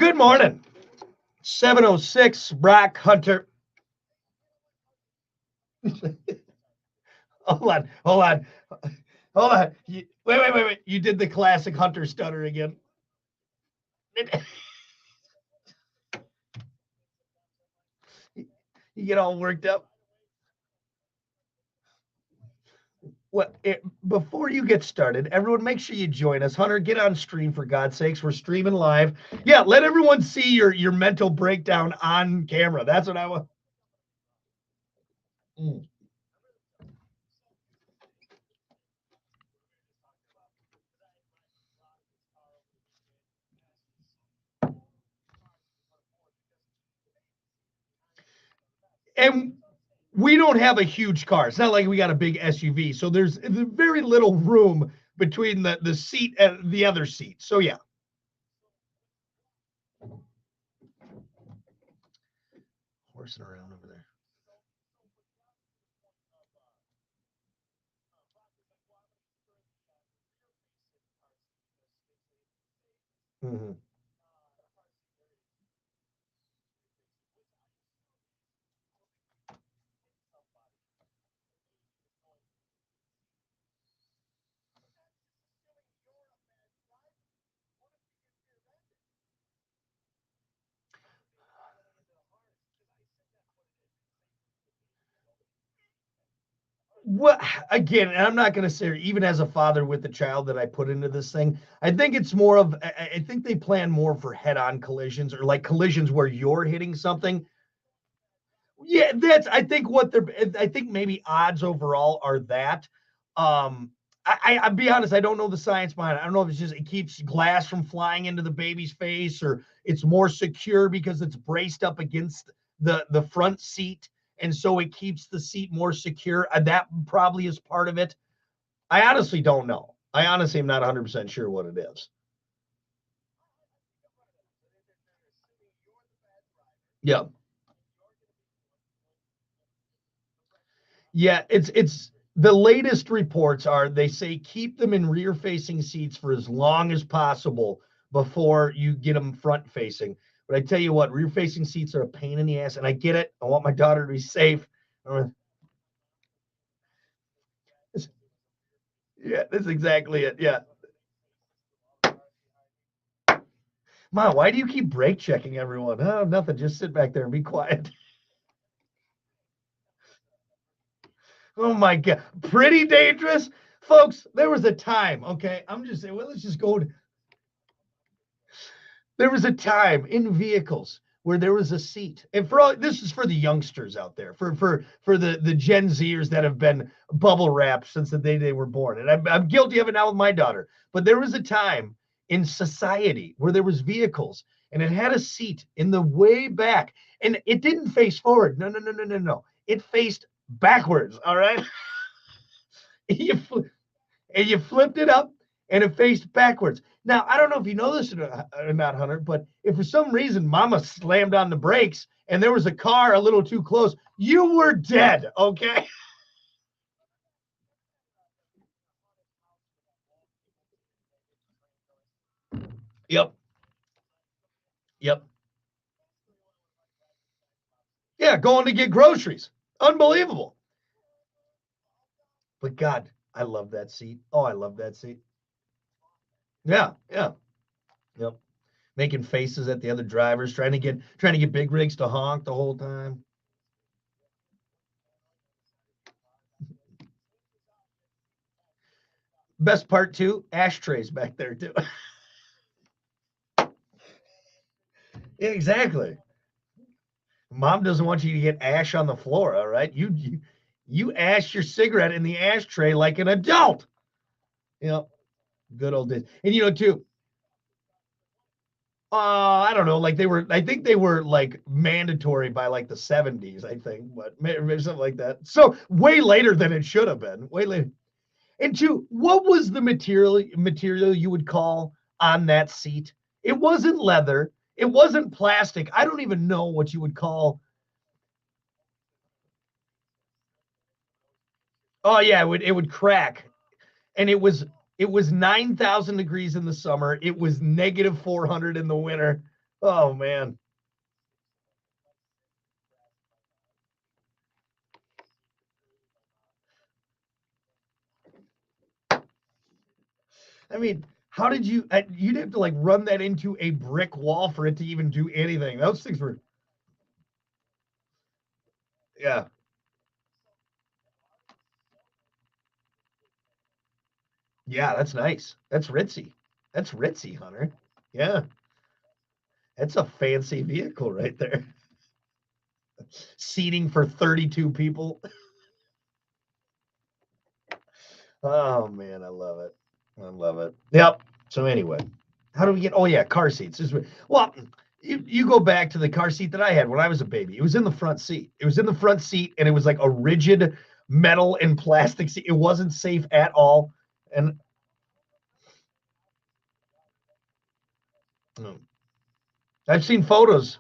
good morning. 7:06, Brock Hunter. Hold on. Wait. You did the classic Hunter stutter again. You get all worked up. Well, before you get started, everyone, make sure you join us. Hunter, get on stream for God's sakes. We're streaming live. Yeah, let everyone see your mental breakdown on camera. That's what I want. And we don't have a huge car. It's not like we got a big SUV. So there's very little room between the seat and the other seat. So yeah. Horsing around over there. Mm-hmm. Well, again, and I'm not going to say, even as a father with the child that I put into this thing, I think it's more of, I think they plan more for head-on collisions or like collisions where you're hitting something. Yeah, I think I think maybe odds overall are that. I'll be honest, I don't know the science behind it. I don't know if it's just it keeps glass from flying into the baby's face, or it's more secure because it's braced up against the front seat, and so it keeps the seat more secure. That probably is part of it. I honestly don't know. I honestly am not 100% sure what it is. Yeah. Yeah, it's the latest reports are they say keep them in rear facing seats for as long as possible before you get them front facing. But I tell you what, rear facing seats are a pain in the ass, and I get it. I want my daughter to be safe. Yeah, that's exactly it. Yeah. Mom, why do you keep brake checking everyone? Oh, nothing. Just sit back there and be quiet. Oh my God. Pretty dangerous. Folks, there was a time, okay? I'm just saying, well, let's just go. There was a time in vehicles where there was a seat, and for all this is for the youngsters out there, for the Gen Zers that have been bubble wrapped since the day they were born, and I'm guilty of it now with my daughter. But there was a time in society where there was vehicles, and it had a seat in the way back, and it didn't face forward. No. It faced backwards. All right, you and you flipped it up and it faced backwards. Now, I don't know if you know this or not, Hunter, but if for some reason mama slammed on the brakes and there was a car a little too close, you were dead, okay? Yep. Yep. Yeah, going to get groceries. Unbelievable. But God, I love that seat. Oh, I love that seat. Yeah, yeah. Yep. Making faces at the other drivers, trying to get big rigs to honk the whole time. Best part too, ashtrays back there too. Yeah, exactly. Mom doesn't want you to get ash on the floor, all right? You ash your cigarette in the ashtray like an adult. You know, good old days. And too, I don't know, like I think they were like mandatory by like the 70s, I think, but maybe something like that. So way later than it should have been. Way later. And two, what was the material you would call on that seat? It wasn't leather. It wasn't plastic. I don't even know what you would call. Oh yeah, it would crack, and it was 9,000 degrees in the summer. It was negative 400 in the winter. Oh man. I mean, how did you'd have to like run that into a brick wall for it to even do anything. Those things were, yeah. Yeah, that's nice. That's ritzy. That's ritzy, Hunter. Yeah. That's a fancy vehicle right there. Seating for 32 people. Oh man, I love it. I love it. Yep. So anyway, how do we get? Oh yeah, car seats. Well, you go back to the car seat that I had when I was a baby. It was in the front seat. It was in the front seat, and it was like a rigid metal and plastic seat. It wasn't safe at all. And I've seen photos.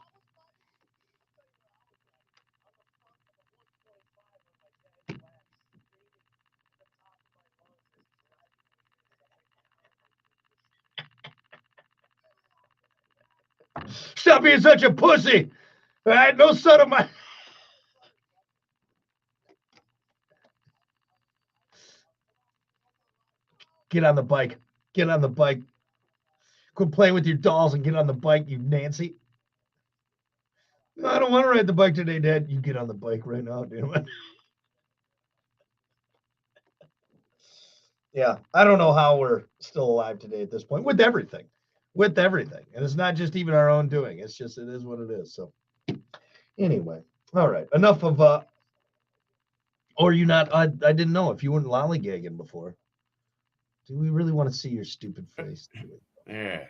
Stop being such a pussy. All right, no son of my. Get on the bike. Get on the bike. Quit playing with your dolls and get on the bike, you Nancy. No, I don't want to ride the bike today, Dad. You get on the bike right now, dude. Yeah, I don't know how we're still alive today at this point with everything. With everything. And it's not just even our own doing. It's just, it is what it is. So anyway, all right. Enough of, or you not, I didn't know if you weren't lollygagging before. Do we really want to see your stupid face? Yeah.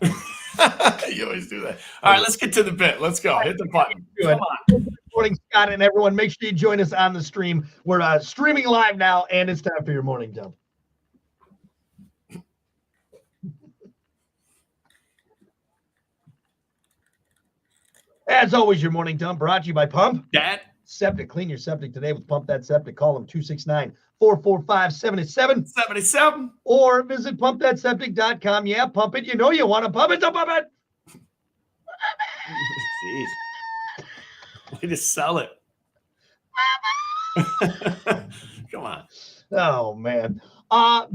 You always do that. All right, let's get to the bit. Let's go. Hit the button. Come on. Good morning, Scott, and everyone. Make sure you join us on the stream. We're streaming live now, and it's time for your morning dump. As always, your morning dump brought to you by Pump Dad. Septic. Clean your septic today with Pump That Septic. Call them 269-445-7777. Or visit pumpthatseptic.com. Yeah, pump it. You know you want to pump it, so pump it. Jeez. Way to sell it. Come on. Oh, man.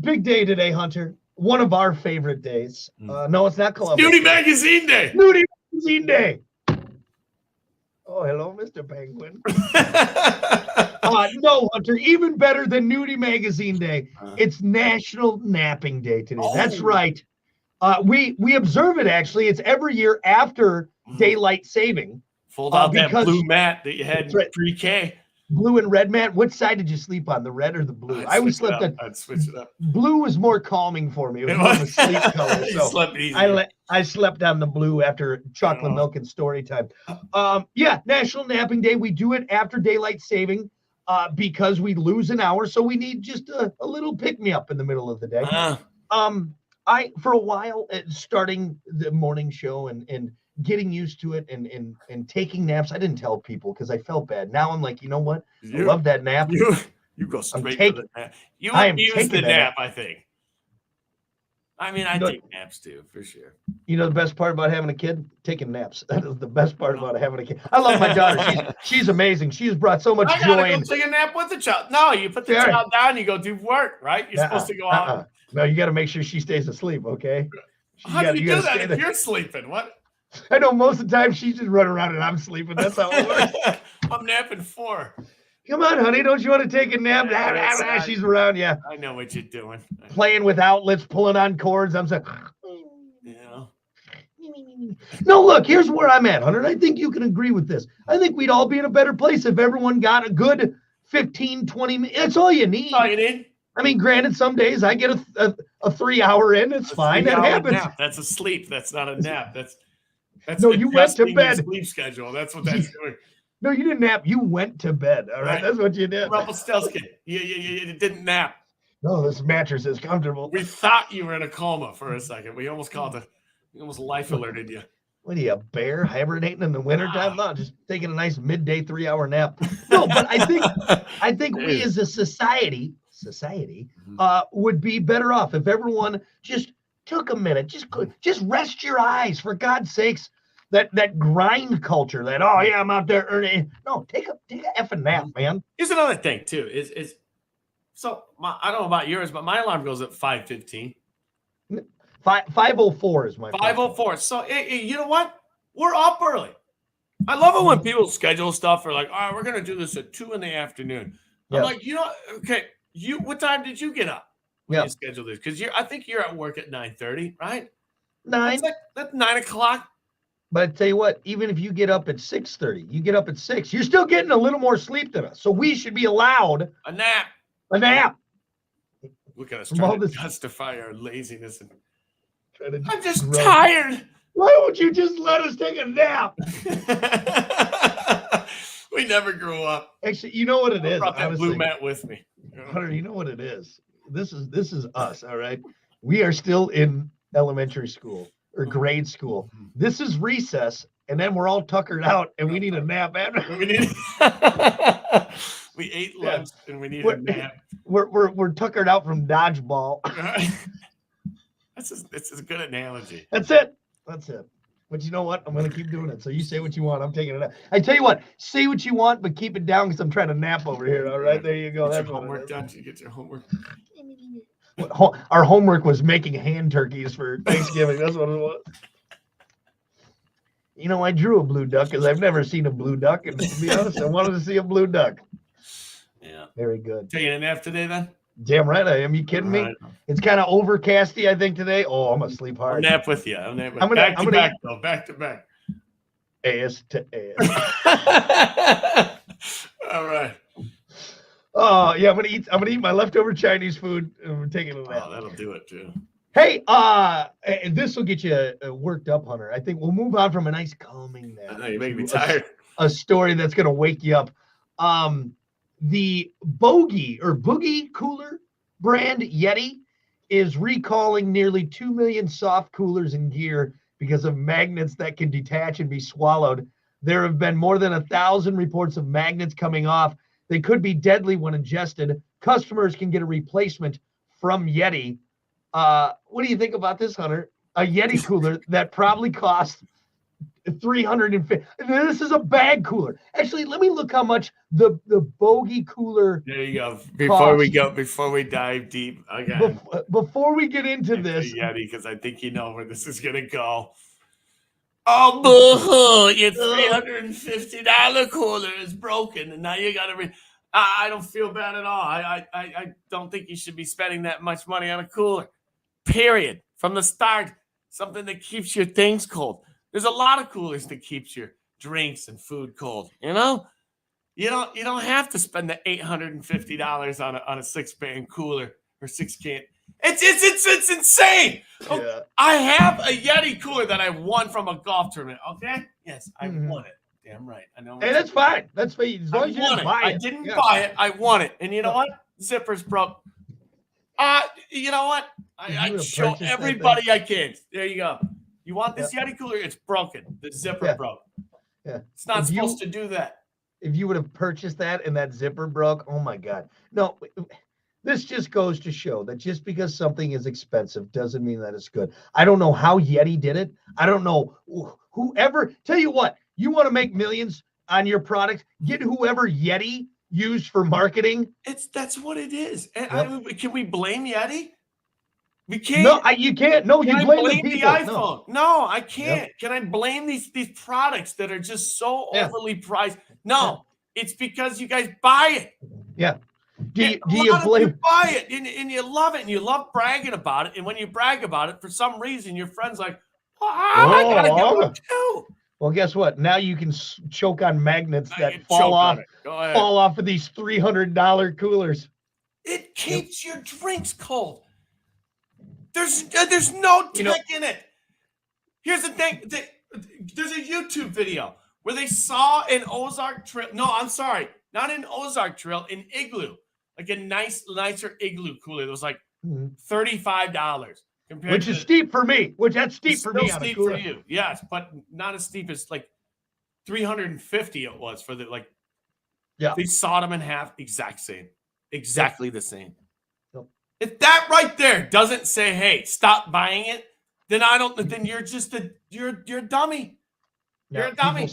Big day today, Hunter. One of our favorite days. No, it's not Columbus. Nudie Magazine Day. Nudie Magazine Day. Oh, hello, Mr. Penguin. No, Hunter, even better than Nudie Magazine Day. It's National Napping Day today. Oh. That's right. We observe it, actually. It's every year after daylight saving. Fold out that blue mat that you had in pre-K. Blue and red mat. Which side did you sleep on, the red or the blue? I always slept on. I'd switch it up. Blue was more calming for me. It was more of a sleep color. So slept easy. I slept on the blue after chocolate milk and story time. Yeah, National Napping Day. We do it after daylight saving because we lose an hour. So we need just a little pick-me-up in the middle of the day. I, for a while, starting the morning show and getting used to it and taking naps, I didn't tell people because I felt bad. Now I'm like, you know what? I love that nap. You go straight for the nap. You abuse the nap, I think. I mean, I take naps too, for sure. You know the best part about having a kid? Taking naps. That is the best part about having a kid. I love my daughter. She's amazing. She's brought so much joy. I gotta go take a nap with the child. No, you put the child down, you go do work, right? You're supposed to go out. No, you got to make sure she stays asleep, okay? How do you do that if you're sleeping? What? I know most of the time she's just running around and I'm sleeping. That's how it works. I'm napping 4. Come on, honey. Don't you want to take a nap? She's around, yeah. I know what you're doing. Playing with outlets, pulling on cords. I'm saying, yeah. No, look, here's where I'm at, Hunter. I think you can agree with this. I think we'd all be in a better place if everyone got a good 15, 20 minutes. That's all you need. That's all you need. I mean, granted, some days I get a 3-hour in. It's fine. That happens. Nap. That's a sleep. That's not a nap. That's no, you went to bed. Sleep schedule. That's what that's doing. No, you didn't nap. You went to bed. All right. That's what you did. Rumpelstiltskin. You didn't nap. No, this mattress is comfortable. We thought you were in a coma for a second. We almost life alerted you. What are you, a bear hibernating in the wintertime? No, just taking a nice midday 3-hour nap. No, but I think we as a society would be better off if everyone just took a minute. Just rest your eyes, for God's sakes. That grind culture, that I'm out there earning. No, take a effing nap, man. Here's another thing too. I don't know about yours, but my alarm goes at 5:15. 5:04 is my 5:04. So you know what? We're up early. I love it when people schedule stuff or like, all right, we're gonna do this at 2 p.m. I'm like, okay, what time did you get up when you scheduled this? Because I think you're at work at 9:30, right? 9. That's 9 o'clock. But I tell you what, even if you get up at 6:30, you get up at 6, you're still getting a little more sleep than us. So we should be allowed a nap. Look at us trying to justify our laziness. I'm just tired. Why won't you just let us take a nap? We never grew up. Actually, you know what it is. I brought that blue mat with me. Hunter, you know what it is. This is us. All right, we are still in elementary school or grade school. This is recess, and then we're all tuckered out, and we need a nap after. We ate lunch, and we need a nap. We're tuckered out from dodgeball. That's a good analogy. That's it. But you know what? I'm going to keep doing it. So you say what you want. I'm taking it out. I tell you what, say what you want, but keep it down because I'm trying to nap over here. All right, there you go. That's your homework done. You get your homework. Our homework was making hand turkeys for Thanksgiving. That's what it was. You know, I drew a blue duck because I've never seen a blue duck. And to be honest, I wanted to see a blue duck. Yeah. Very good. Taking a nap today then? Damn right I am. You kidding me? It's kind of overcasty, I think, today. Oh, I'm going to sleep hard. I'll nap with you. Back to back. Ass to ass. All right. Oh, yeah, I'm gonna eat my leftover Chinese food and we're taking a nap. Oh, that'll do it too. Hey, this will get you worked up, Hunter. I think we'll move on from a nice calming nap. I know, you're making me tired. A story that's gonna wake you up. The Boogie cooler brand Yeti is recalling nearly 2 million soft coolers and gear because of magnets that can detach and be swallowed. There have been more than 1,000 reports of magnets coming off. They could be deadly when ingested. Customers can get a replacement from Yeti. What do you think about this, Hunter? A Yeti cooler that probably costs $350. This is a bag cooler. Actually, let me look how much the Bogey cooler. There you go. Before we dive deep, again. Before we get into this, Yeti, because I think you know where this is gonna go. Oh, boo-hoo, your $350 cooler is broken, and now you gotta I don't feel bad at all. I don't think you should be spending that much money on a cooler. Period. From the start, something that keeps your things cold. There's a lot of coolers that keeps your drinks and food cold. You know, you don't have to spend the $850 on a 6-pan cooler or 6-can. It's insane. Yeah. I have a Yeti cooler that I won from a golf tournament. Okay, yes, I won it. Damn right. I know. Hey, that's fine. That's fine. As long as you didn't buy it. I didn't buy it. I won it. And you know what? Zipper's broke. You know what? I show everybody I can. There you go. You want this Yeti cooler? It's broken. The zipper broke. Yeah. It's not supposed to do that. If you would have purchased that and that zipper broke, oh my God. No, this just goes to show that just because something is expensive doesn't mean that it's good. I don't know how Yeti did it. I don't know whoever. Tell you what, you want to make millions on your product, get whoever Yeti used for marketing. That's what it is. Can we blame Yeti? We can't. No, you can't. No, you blame the iPhone. No, I can't. Yep. Can I blame these products that are just so overly priced? No, it's because you guys buy it. Yeah. Do you buy it and you love it and you love bragging about it? And when you brag about it, for some reason, your friend's like, I gotta get one too. Well, guess what? Now you can choke on magnets that fall off of these $300 coolers. It keeps your drinks cold. There's no tech in it. Here's the thing. There's a YouTube video where they saw an Ozark Trail. No, I'm sorry. Not an Ozark Trail, an Igloo. Like a nicer Igloo cooler that was like $35. Which is steep for me. That's steep for me. Steep for you. Yes, but not as steep as like $350 it was for the like. Yeah. They sawed them in half. Exactly the same. If that right there doesn't say, "Hey, stop buying it," then I don't. Then you're just you're a dummy. You're a dummy.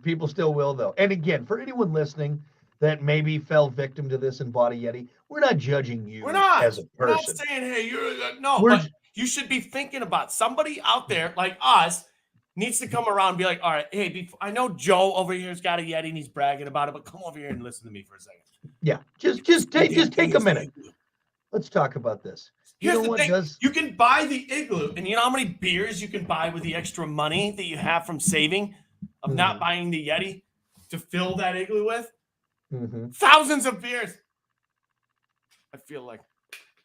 People still will though. And again, for anyone listening that maybe fell victim to this and bought a Yeti, we're not judging you as a person. We're not saying, "Hey, but you should be thinking about somebody out there like us needs to come around and be like, all right, hey, I know Joe over here's got a Yeti and he's bragging about it, but come over here and listen to me for a second. Yeah, just take a minute. Let's talk about this. Here's the thing. You can buy the Igloo, and you know how many beers you can buy with the extra money that you have from saving of not buying the Yeti to fill that Igloo with? Thousands of beers. I feel like.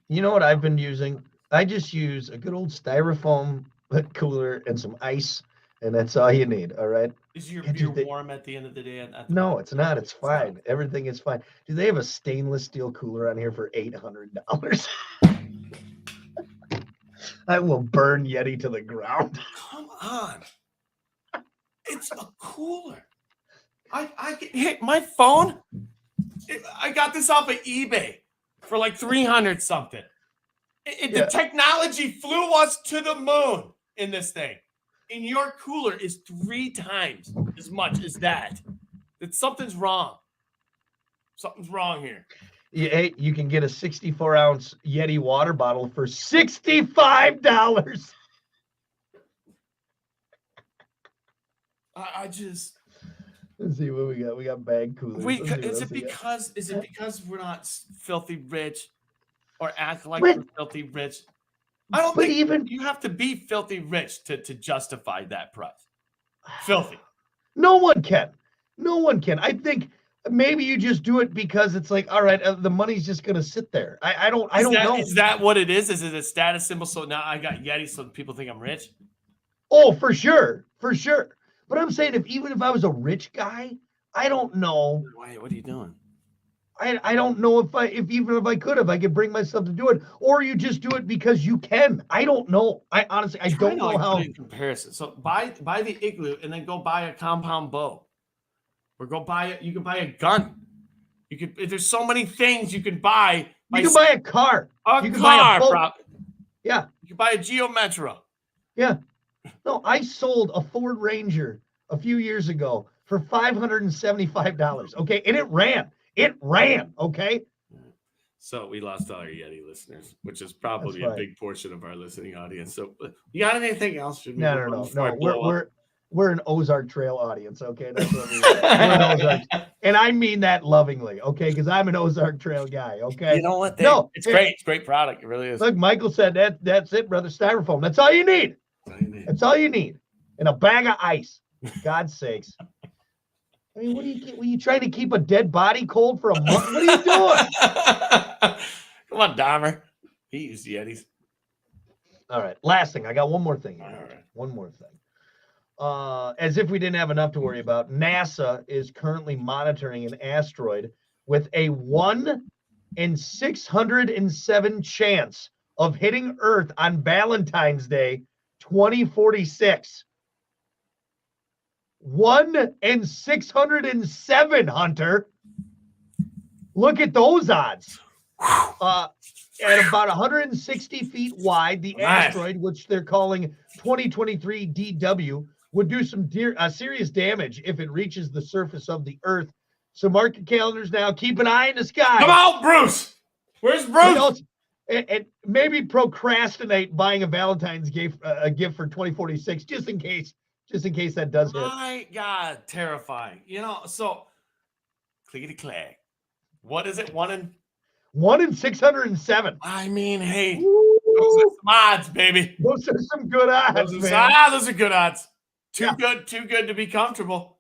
You know what I've been using? I just use a good old styrofoam cooler and some ice, and that's all you need, all right? Is your beer warm at the end of the day? No, it's not. It's fine. Everything is fine. Do they have a stainless steel cooler on here for $800? I will burn Yeti to the ground. Come on. It's a cooler. I hit my phone. I got this off of eBay for like 300 something. The technology flew us to the moon in this thing. And your cooler is 3 times as much as that. Something's wrong. Something's wrong here. Hey, you can get a 64-ounce Yeti water bottle for $65. I just. Let's see what we got. We got bag coolers. Is it because we're not filthy rich or act like we're filthy rich? I don't think even you have to be filthy rich to justify that price. Filthy. No one can. I think maybe you just do it because it's like, all right, the money's just gonna sit there. I don't know. Is that what it is? Is it a status symbol? So now I got Yeti, so people think I'm rich. Oh, for sure. But I'm saying even if I was a rich guy, I don't know. Why? What are you doing? I don't know if I could bring myself to do it, or you just do it because you can. I don't know. I honestly don't know how. In comparison, so buy the Igloo and then go buy a compound bow, or go buy it. You can buy a gun. You could. There's so many things you can buy. You can buy a car. You can buy a boat. Yeah. You can buy a Geo Metro. Yeah. No, I sold a Ford Ranger a few years ago for $575. Okay, and it ran. Okay. So we lost all our Yeti listeners, which is probably a big portion of our listening audience. So you got anything else? No. We're an Ozark Trail audience. Okay, that's what we're and I mean that lovingly. Okay, because I'm an Ozark Trail guy. Okay. You know what? It's great. It's a great product. It really is. Look, Michael said that's it, brother. Styrofoam. That's all you need. That's all you need. And a bag of ice. God's sakes. I mean, were you trying to keep a dead body cold for a month? What are you doing? Come on, Dahmer. He used Yetis. All right. Last thing. I got one more thing. All right. One more thing. As if we didn't have enough to worry about, NASA is currently monitoring an asteroid with a 1 in 607 chance of hitting Earth on Valentine's Day 2046. 1 in 607, Hunter. Look at those odds. At about 160 feet wide, the asteroid, which they're calling 2023 DW, would do some serious damage if it reaches the surface of the Earth. So mark your calendars now. Keep an eye in the sky. Come out, Bruce. Where's Bruce? And maybe procrastinate buying a Valentine's gift for 2046 just in case that does hit. My God, terrifying. So clickety clack. What is it? 1 in 607. I mean, hey, those are some odds, baby. Those are some good odds, those are good odds. Too good to be comfortable.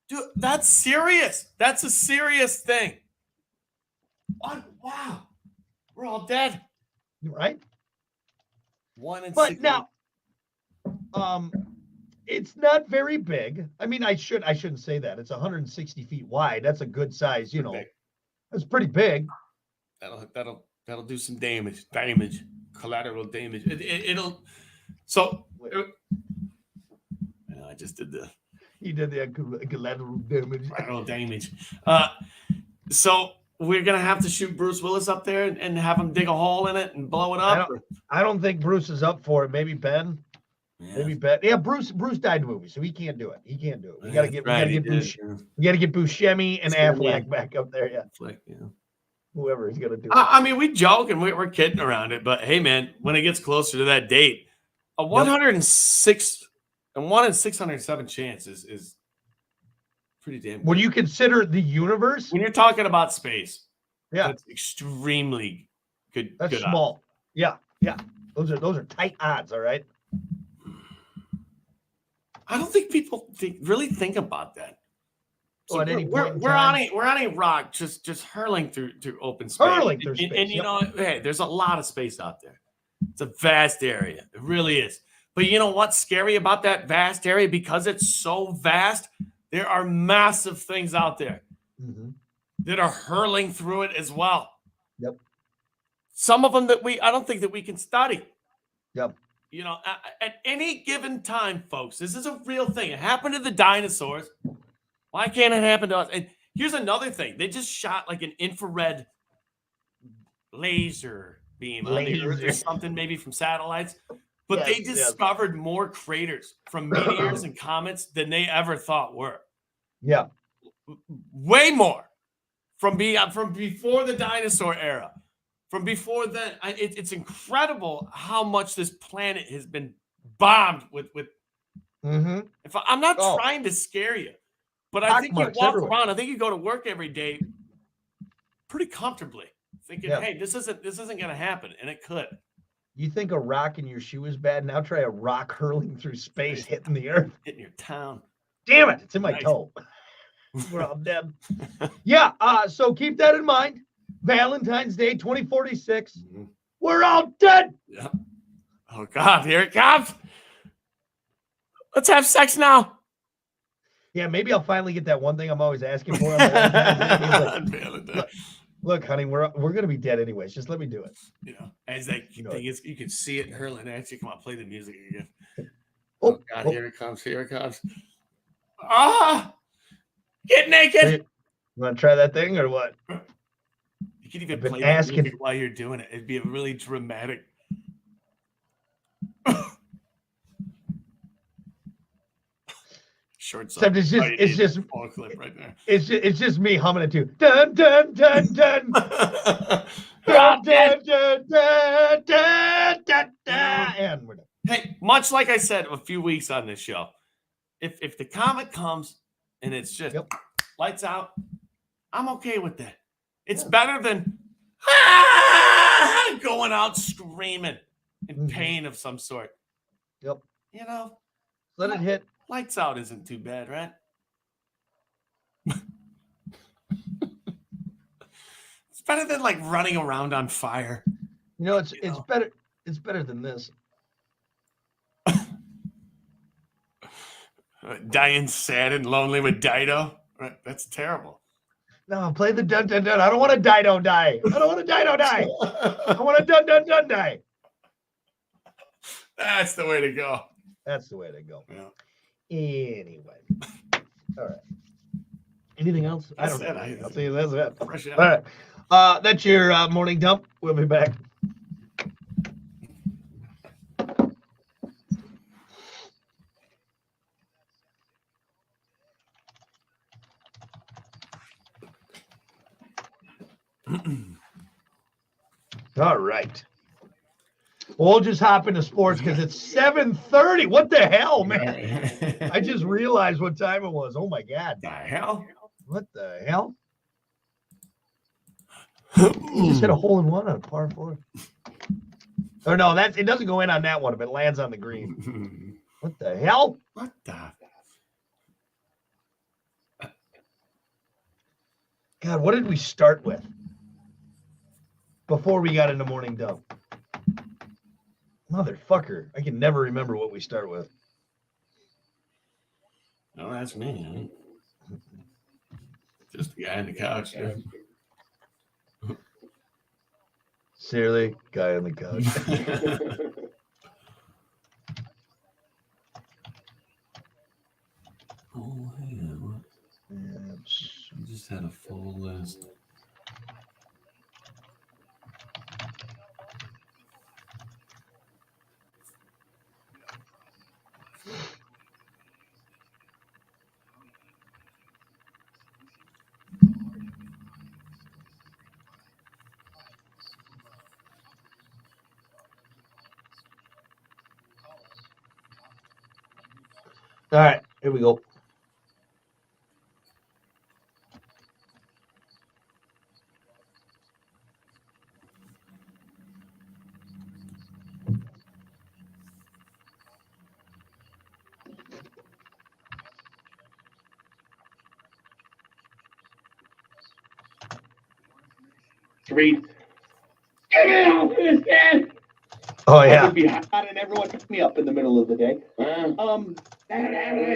Dude, that's serious. That's a serious thing. Wow. We're all dead. Right? 1 in 6. But now, it's not very big. I mean, I shouldn't say that. It's 160 feet wide. That's a good size, That's pretty big. That'll do some damage. Collateral damage. It'll. So. I just did the. You did the collateral damage. Collateral damage. So we're gonna have to shoot Bruce Willis up there and have him dig a hole in it and blow it up. I don't think Bruce is up for it. Maybe Ben. Yeah. Maybe Ben. Yeah, Bruce died in the movie, so he can't do it. He can't do it. We gotta get Buscemi and Affleck back up there. Yeah. Affleck, yeah. Whoever he's gonna do it. I mean, we joke and we're kidding around it, but hey, man, when it gets closer to that date, a 106 and 1 in 607 chance is pretty damn good. When you consider the universe, when you're talking about space, yeah, that's extremely good. That's good small. odds. Yeah. Those are tight odds. All right. I don't think people really think about that. So we're on a rock just hurling through open space. Hurling through space. And you know, hey, there's a lot of space out there. It's a vast area. It really is. But you know what's scary about that vast area? Because it's so vast, there are massive things out there that are hurling through it as well. Yep. Some of them that I don't think that we can study. Yep. You know, at any given time, folks, this is a real thing. It happened to the dinosaurs. Why can't it happen to us? And here's another thing. They just shot like an infrared laser beam on the Earth or something, maybe from satellites. But they discovered more craters from meteors and comets than they ever thought were. Yeah. Way more from before the dinosaur era. From before then, it's incredible how much this planet has been bombed with. If I'm not trying to scare you, but I think you walk around. I think you go to work every day pretty comfortably, thinking, "Hey, this isn't going to happen," and it could. You think a rock in your shoe is bad? Now try a rock hurling through space, hitting the Earth, hitting your town. Damn it! It's in my toe. We're all dead. Yeah. So keep that in mind. Valentine's Day 2046. We're all dead. Yeah. Oh God, here it comes. Let's have sex now. Yeah, maybe I'll finally get that one thing I'm always asking for. On Look, honey, we're gonna be dead anyways. Just let me do it. You know, as that thing is, you can see it hurling at you. Come on, play the music again. Oh God, here it comes. Here it comes. Get naked. You want to try that thing or what? You can even play the music while you're doing it. It'd be a really dramatic. Short song. It's just clip right there. It's just me humming it too. Dun dun dun dun. Dun dun dun dun dun dun. And we're done. Hey, much like I said a few weeks on this show, if the comet comes and it's just lights out, I'm okay with that. It's better than going out screaming in pain of some sort. Yep. You know, let it hit. Lights out isn't too bad, right? It's better than like running around on fire. You know, it's better. It's better than this. Dying sad and lonely with Dido. Right? That's terrible. No, play the dun dun dun. I don't want a Dido die. I don't want a Dido die. I want a dun dun dun die. That's the way to go. That's the way to go. Yeah. Anyway. All right. Anything else? That's I don't know. it. I'll see you. That's it. Fresh out. All right. That's your morning dump. We'll be back. All right. We'll just hop into sports because it's 7:30. What the hell, man? I just realized what time it was. Oh my God. The hell? What the hell? You just hit a hole in one on a par 4. Or no, it doesn't go in on that one if it lands on the green. What the hell? What the? God, what did we start with before we got into morning dump? Motherfucker, I can never remember what we start with. No, that's me. Just the guy on the couch. Seriously, guy on the couch. Oh, yeah. I just had a full list. All right, here we go. Three. Get me off this bed! Oh I yeah. would be hot and everyone pick me up in the middle of the day.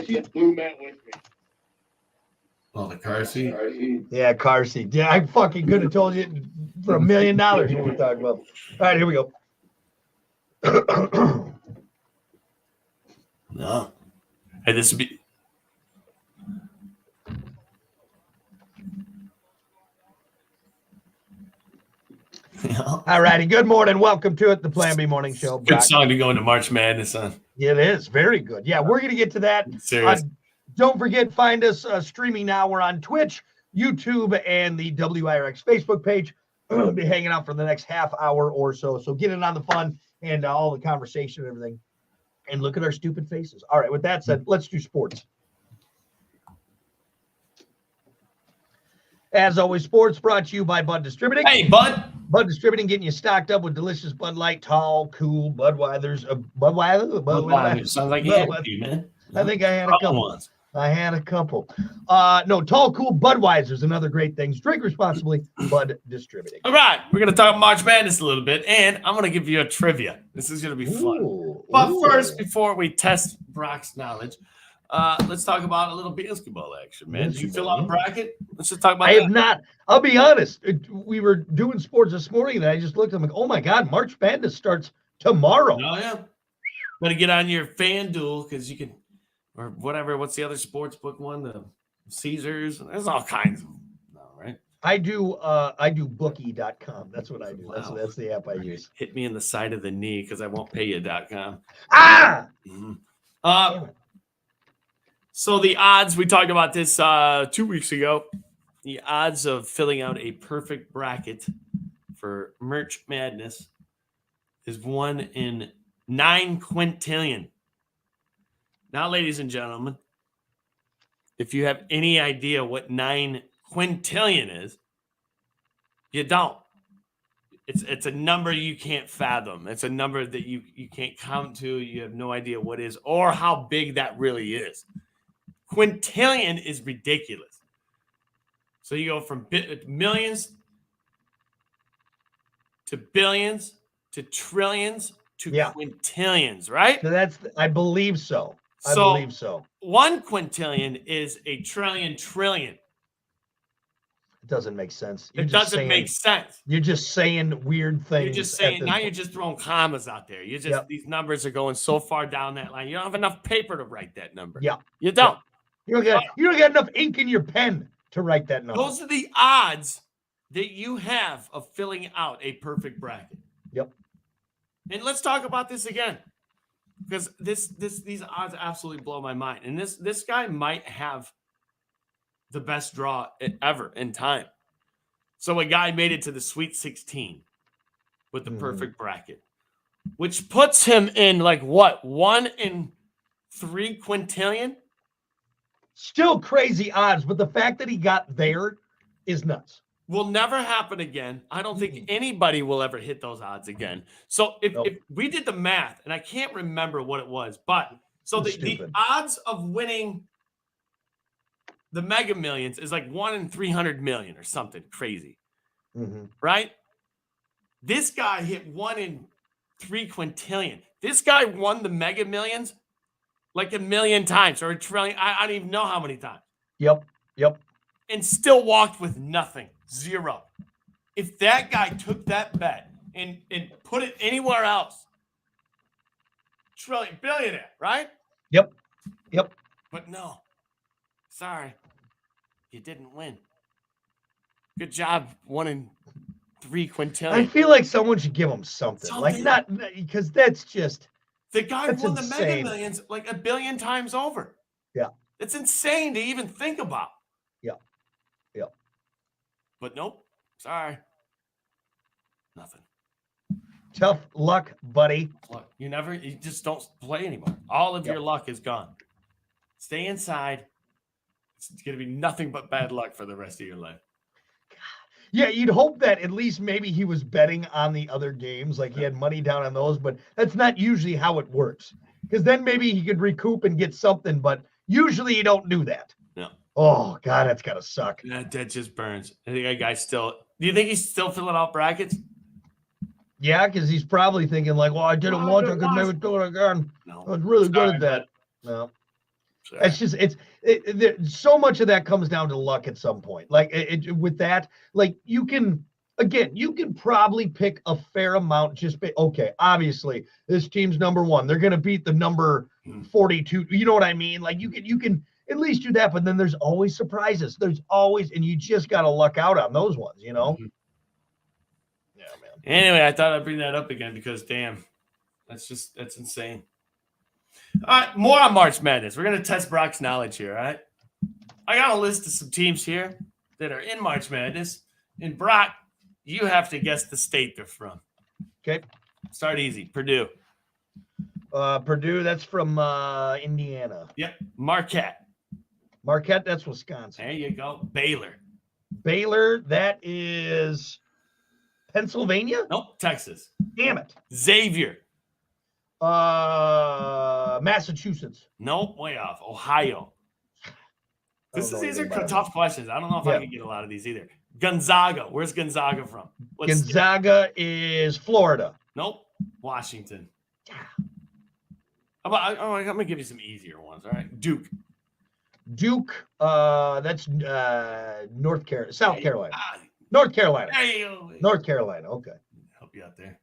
She blew Matt with me. Oh, the car seat. Yeah, car seat. Yeah, I fucking could have told you for $1 million what we're talking about. All right, here we go. No. Hey, this would be. All righty. Good morning. Welcome to it, the Plan B Morning Show. Good Brock. song to go into March Madness on. It is very good. Yeah, we're gonna get to that. Serious. Don't forget, find us streaming now. We're on Twitch, YouTube, and the WIRX Facebook page. We'll be hanging out for the next half hour or so. So get in on the fun and all the conversation and everything. And look at our stupid faces. All right, with that said, let's do sports. As always, sports brought to you by Bud Distributing. Hey, Bud. Bud Distributing, getting you stocked up with delicious Bud Light, tall, cool Budweiser's. Budweiser. Sounds like you Budweiser. had to, man. I think I had a couple. Ones. I had a couple. No, tall, cool Budweisers and other great things. Drink responsibly. Bud Distributing. All right, we're gonna talk March Madness a little bit, and I'm gonna give you a trivia. This is gonna be fun. Ooh, But ooh. first, before we test Brock's knowledge, let's talk about a little basketball action, man. Did you fill out a bracket? Let's just talk about I that. have not. I'll be honest. We were doing sports this morning, and I just looked. I'm like, oh my god, March Madness starts tomorrow. Oh yeah. Better get on your FanDuel because you can, or whatever. What's the other sports book one? The Caesars. There's all kinds of them. No, right? I do bookie.com. That's what I do. Wow. That's the app I use. Hit me in the side of the knee because I won't pay you.com. Ah! Mhm. Damn it. So the odds, we talked about this 2 weeks ago. The odds of filling out a perfect bracket for March Madness is 1 in 9 quintillion. Now, ladies and gentlemen, if you have any idea what 9 quintillion is, you don't. It's a number you can't fathom. It's a number that you can't count to. You have no idea what it is or how big that really is. Quintillion is ridiculous. So you go from millions to billions to trillions to quintillions, right? So that's, I believe so. I So believe so. 1 quintillion is a trillion. It doesn't make sense. It doesn't make sense. You're just saying weird things. You're just saying, now you're just throwing commas out there. You're just, these numbers are going so far down that line. You don't have enough paper to write that number. Yeah. You don't. You don't get enough ink in your pen to write that number. Those are the odds that you have of filling out a perfect bracket. Yep. And let's talk about this again, because these odds absolutely blow my mind. And this guy might have the best draw ever in time. So a guy made it to the Sweet 16 with the perfect bracket, which puts him in like what, 1 in 3 quintillion? Still crazy odds, but the fact that he got there is nuts. Will never happen again. I don't think anybody will ever hit those odds again. So if we did the math, and I can't remember what it was, but so the odds of winning the Mega Millions is like 1 in 300 million or something crazy, right? This guy hit 1 in 3 quintillion. This guy won the Mega Millions like 1 million times or 1 trillion. I don't even know how many times. Yep. And still walked with nothing. Zero. If that guy took that bet and put it anywhere else, billionaire, right? Yep. But no. Sorry. You didn't win. Good job, 1 in 3 quintillion. I feel like someone should give him something. Like, not because that's just. The guy won the Mega insane. Millions like 1 billion times over. Yeah. It's insane to even think about. Yeah. But nope. Sorry. Nothing. Tough luck, buddy. Look, you just don't play anymore. All of your luck is gone. Stay inside. It's going to be nothing but bad luck for the rest of your life. Yeah, you'd hope that at least maybe he was betting on the other games, like he had money down on those, but that's not usually how it works. Because then maybe he could recoup and get something, but usually you don't do that. No. Oh, God, that's got to suck. That just burns. I think that guy still – do you think he's still filling out brackets? Yeah, because he's probably thinking like, well, I did it once, I could never do it again. No. I was really good at that. No. It's just so much of that comes down to luck at some point. Like with that, like you can probably pick a fair amount. Okay, obviously this team's number 1. They're gonna beat the number 42. You know what I mean? Like you can at least do that, but then there's always surprises. There's always, and you just gotta luck out on those ones. You know? Mm-hmm. Yeah, man. Anyway, I thought I'd bring that up again because damn, that's insane. All right, more on March Madness. We're going to test Brock's knowledge here, all right? I got a list of some teams here that are in March Madness. And Brock, you have to guess the state they're from. Okay. Start easy. Purdue. Purdue, that's from Indiana. Yep. Marquette. Marquette, that's Wisconsin. There you go. Baylor. Baylor, that is Pennsylvania? Nope. Texas. Damn it. Xavier. Massachusetts. Nope, way off. Ohio. These are tough questions. I don't know if I can get a lot of these either. Gonzaga. Where's Gonzaga from? Gonzaga is Florida. Nope. Washington. I'm going to give you some easier ones. All right. Duke. That's South Carolina. North Carolina. There you go. North Carolina. Okay. Help you out there.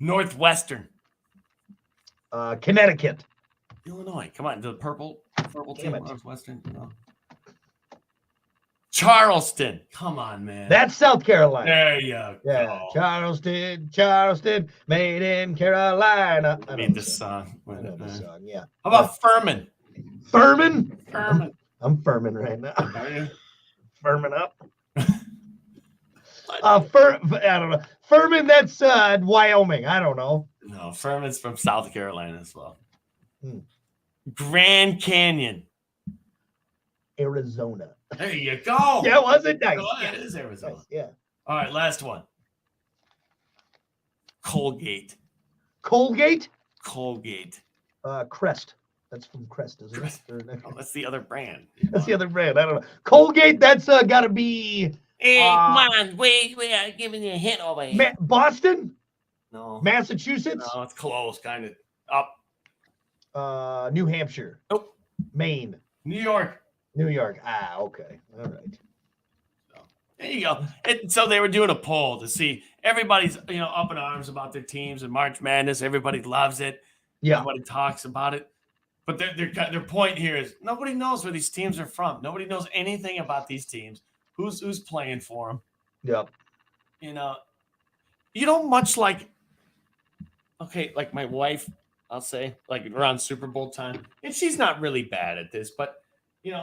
Northwestern. Connecticut. Illinois. Come on, the purple team. Northwestern. No. Charleston. Come on, man. That's South Carolina. There you go. Yeah. Charleston, made in Carolina. I mean this song. I know this song, yeah. How about Furman? Furman? I'm Furman right now. Are you? Furman up. I don't know. Furman, that's Wyoming. I don't know. No, Furman's from South Carolina as well. Grand Canyon. Arizona. There you go. Yeah, wasn't nice? Oh, yeah, it is Arizona. Nice. Yeah. All right, last one. Colgate. Colgate? Crest. That's from Crest, isn't it? Oh, that's the other brand. That's the other brand. I don't know. Colgate, that's got to be... Hey, come on. We are giving you a hint over here. Boston? No. Massachusetts? No, it's close, kind of. Up. New Hampshire. Nope. Maine. New York. Okay. All right. There you go. So they were doing a poll to see everybody's, up in arms about their teams and March Madness. Everybody loves it. Yeah. Everybody talks about it. But their point here is nobody knows where these teams are from. Nobody knows anything about these teams. Who's playing for them? Yep. Much like, like my wife, I'll say, like around Super Bowl time, and she's not really bad at this, but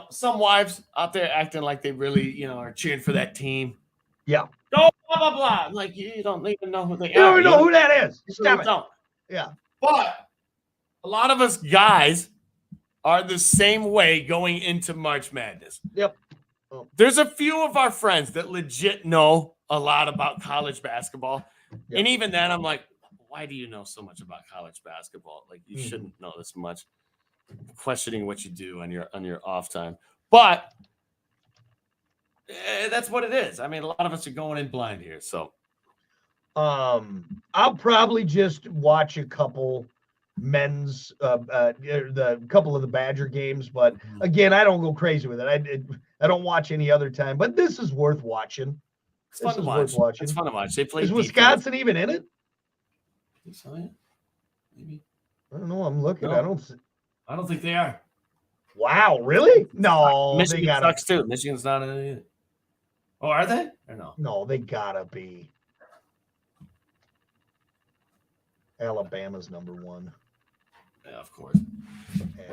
some wives out there acting like they really, are cheering for that team. Yeah. Oh, blah, blah, blah. Like, you don't even know who they are. You don't even know who that is. Stop it. Don't. Yeah. But a lot of us guys are the same way going into March Madness. Yep. Oh. There's a few of our friends that legit know a lot about college basketball. Yep. And even then, I'm like, why do you know so much about college basketball? Like, you shouldn't know this much. Questioning what you do on your off time. But that's what it is. I mean, a lot of us are going in blind here. So I'll probably just watch a couple men's the couple of the Badger games, but again, I don't go crazy with it. I don't watch any other time, but this is worth watching. It's fun to watch. It's fun to watch. They play. Is Wisconsin even in it? Maybe. I don't know. I'm looking. No. I don't think they are. Wow, really? No, Michigan sucks too. Michigan's not in it either. Oh, are they? Or no? No, they gotta be. Alabama's number 1. Yeah, of course.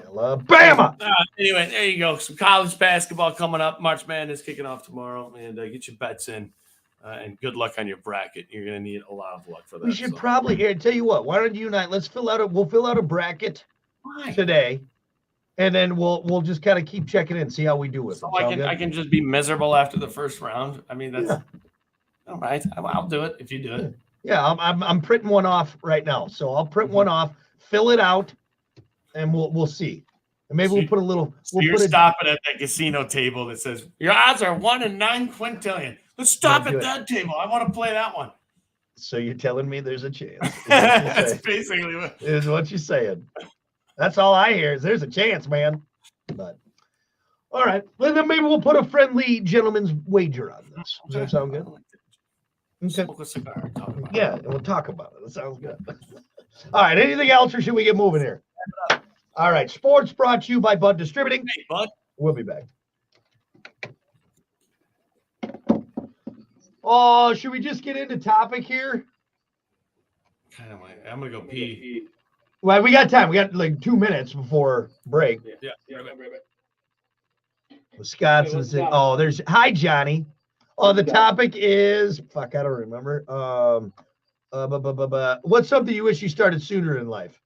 Alabama. Anyway, there you go. Some college basketball coming up. March Madness kicking off tomorrow, and get your bets in. And good luck on your bracket. You're going to need a lot of luck for that. We should probably tell you what. Why don't you and I we'll fill out a bracket today, and then we'll just kind of keep checking in, see how we do with So them. I can just be miserable after the first round. I mean, that's all right. I'll do it if you do it. Yeah, I'm printing one off right now, so I'll print one off, fill it out, and we'll see. And maybe we'll put a little. So you're stopping at that casino table that says your odds are 1 in 9 quintillion. Let's stop at that table. I want to play that one. So you're telling me there's a chance? That's basically what you're saying. That's all I hear is there's a chance, man. But all right, well, then maybe we'll put a friendly gentleman's wager on this. Does that sound good? Okay. Smoke a cigar. Talk about yeah, and we'll talk about it. That sounds good. All right, anything else, or should we get moving here? All right, sports brought to you by Bud Distributing. Hey, Bud. We'll be back. Oh, should we just get into topic here? Kind of. I'm gonna go pee. Well, we got time. We got like 2 minutes before break. Yeah. Wisconsin's in. Oh, there's. Hi, Johnny. Oh, the topic is. Fuck, I don't remember. What's something you wish you started sooner in life?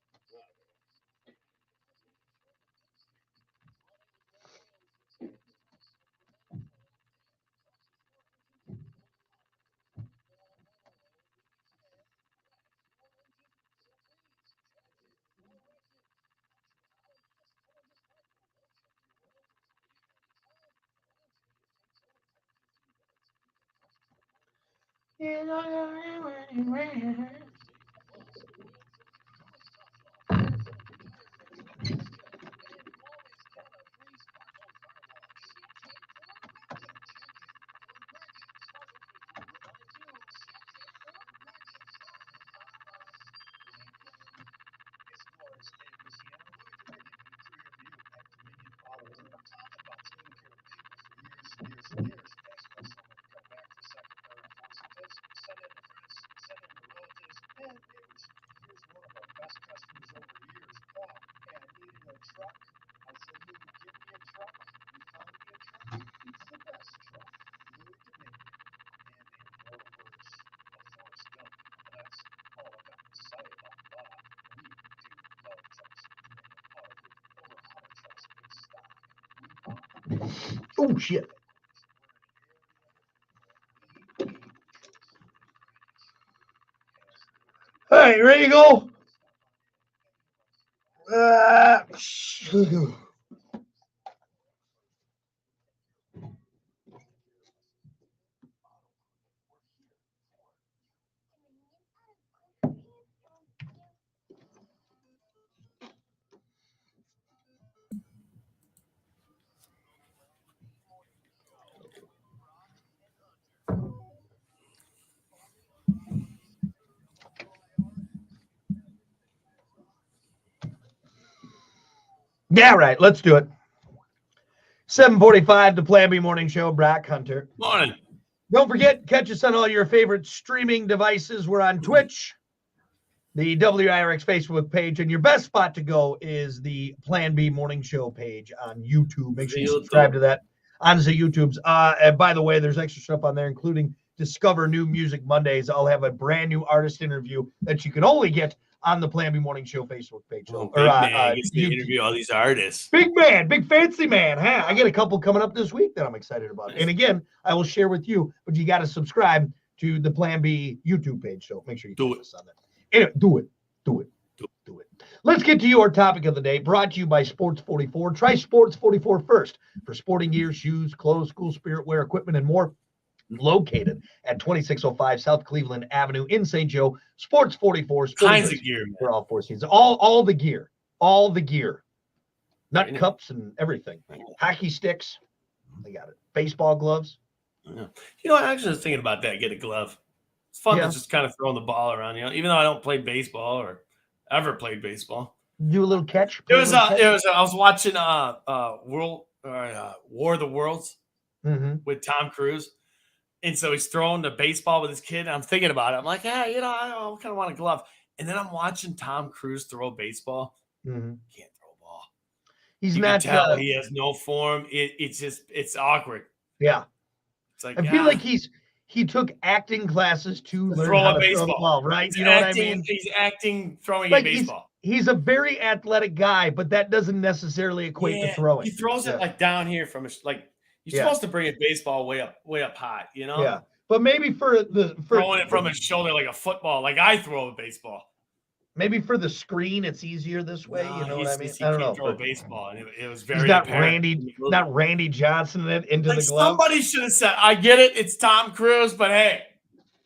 Oh, shit. All right, ready to go? Yeah, right. Let's do it. 7:45, the Plan B Morning Show. Brock Hunter. Morning. Don't forget, catch us on all your favorite streaming devices. We're on Twitch, the WIRX Facebook page, and your best spot to go is the Plan B Morning Show page on YouTube. Make sure you subscribe to that on the YouTubes. And by the way, there's extra stuff on there, including Discover New Music Mondays. I'll have a brand new artist interview that you can only get on the Plan B Morning Show Facebook page. Big man gets to interview all these artists. Big man, big fancy man. Huh? I get a couple coming up this week that I'm excited about. And again, I will share with you, but you got to subscribe to the Plan B YouTube page. So make sure you do us on that. Anyway, do it. Let's get to your topic of the day, brought to you by Sports 44. Try Sports 44 first for sporting gear, shoes, clothes, school spirit wear, equipment, and more. Located at 2605 South Cleveland Avenue in St. Joe. Sports 44. Kinds of gear, man. For all 4 seasons. All the gear. All the gear. Nut cups and everything. Hockey sticks. They got it. Baseball gloves. Yeah. You know, I actually was thinking about that. Get a glove. It's fun to just kind of throw the ball around, you know, even though I don't play baseball or ever played baseball. Do a little catch. I was watching War of the Worlds with Tom Cruise. And so he's throwing the baseball with his kid. And I'm thinking about it. I'm like, hey, you know, I kind of want a glove. And then I'm watching Tom Cruise throw a baseball. Can't throw a ball. He's you not. Can tell he has no form. It's awkward. Yeah. It's like I feel like he took acting classes to learn throw how a to baseball. Throw the ball, right? He's you know acting, what I mean? He's acting throwing like a baseball. he's a very athletic guy, but that doesn't necessarily equate to throwing. He throws it like down here from like you're supposed to bring a baseball way up high, you know? Yeah. But maybe for throwing it from his shoulder like a football, like I throw a baseball. Maybe for the screen, it's easier this way. You know what I mean? He I don't can't know. throw a baseball, and it was very. He's not apparent. Randy Johnson into like the glove. Somebody should have said, "I get it, it's Tom Cruise, but hey,